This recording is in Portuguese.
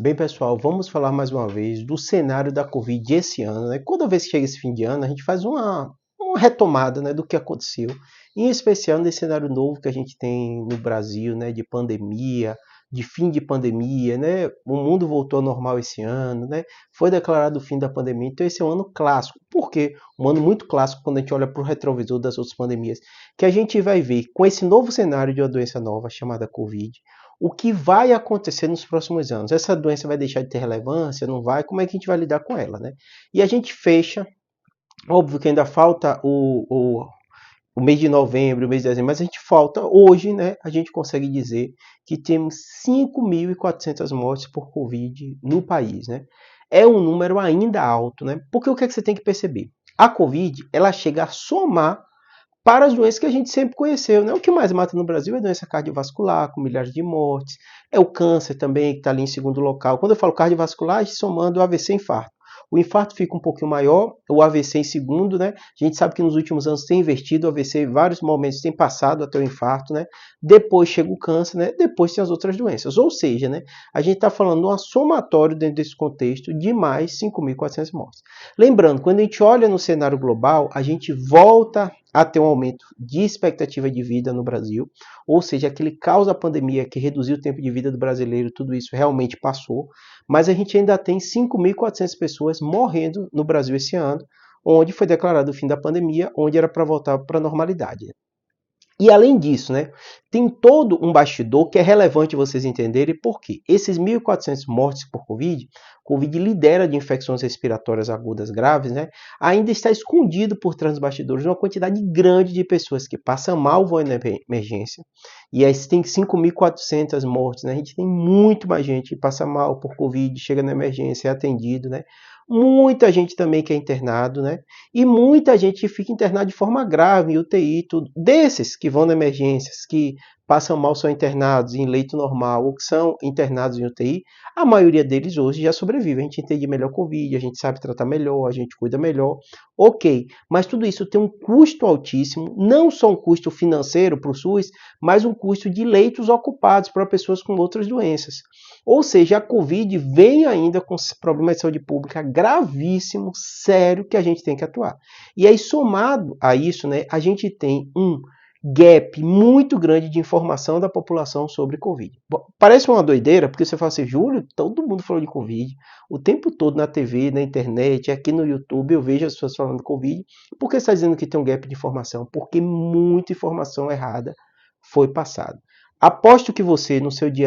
Bem, pessoal, vamos falar mais uma vez do cenário da Covid esse ano, né? Toda vez que chega esse fim de ano, a gente faz uma retomada, né, do que aconteceu, em especial nesse cenário novo que a gente tem no Brasil, né, de pandemia, de fim de pandemia, né? O mundo voltou ao normal esse ano, né? Foi declarado o fim da pandemia, então esse é um ano clássico. Por quê? Um ano muito clássico quando a gente olha para o retrovisor das outras pandemias, que a gente vai ver com esse novo cenário de uma doença nova chamada Covid, o que vai acontecer nos próximos anos. Essa doença vai deixar de ter relevância? Não vai? Como é que a gente vai lidar com ela, né? E a gente fecha, óbvio que ainda falta o mês de novembro, o mês de dezembro, mas a gente falta hoje, né? A gente consegue dizer que temos 5.400 mortes por Covid no país, né? É um número ainda alto, né? Porque o que é que você tem que perceber? A Covid, ela chega a somar para as doenças que a gente sempre conheceu, né? O que mais mata no Brasil é a doença cardiovascular, com milhares de mortes, é o câncer também, que está ali em segundo local. Quando eu falo cardiovascular, somando o AVC e infarto. O infarto fica um pouquinho maior, o AVC em segundo, né? A gente sabe que nos últimos anos tem investido, o AVC em vários momentos tem passado até o infarto, né? Depois chega o câncer, né? Depois tem as outras doenças. Ou seja, né? A gente está falando de um somatório dentro desse contexto de mais 5.400 mortes. Lembrando, quando a gente olha no cenário global, a gente volta a ter um aumento de expectativa de vida no Brasil, ou seja, aquele caos da pandemia que reduziu o tempo de vida do brasileiro, tudo isso realmente passou, mas a gente ainda tem 5.400 pessoas morrendo no Brasil esse ano, onde foi declarado o fim da pandemia, onde era para voltar para a normalidade. E além disso, né, tem todo um bastidor que é relevante vocês entenderem por quê. Esses 1.400 mortes por Covid lidera de infecções respiratórias agudas graves, né, ainda está escondido por trás dos bastidores uma quantidade grande de pessoas que passam mal, vão na emergência. E aí tem 5.400 mortes, né, a gente tem muito mais gente que passa mal por Covid, chega na emergência, é atendido, né. Muita gente também que é internado, né? E muita gente que fica internada de forma grave, em UTI, tudo. Desses que vão na emergências, que passam mal, são internados em leito normal ou que são internados em UTI, a maioria deles hoje já sobrevive. A gente entende melhor Covid, a gente sabe tratar melhor, a gente cuida melhor. Ok, mas tudo isso tem um custo altíssimo, não só um custo financeiro para o SUS, mas um custo de leitos ocupados para pessoas com outras doenças. Ou seja, a Covid vem ainda com problemas de saúde pública gravíssimo, sério, que a gente tem que atuar. E aí, somado a isso, né, a gente tem um gap muito grande de informação da população sobre Covid. Bom, parece uma doideira, porque você fala assim, Júlio, todo mundo falou de Covid, o tempo todo na TV, na internet, aqui no YouTube, eu vejo as pessoas falando de Covid. Por que você está dizendo que tem um gap de informação? Porque muita informação errada foi passada. Aposto que você, no seu dia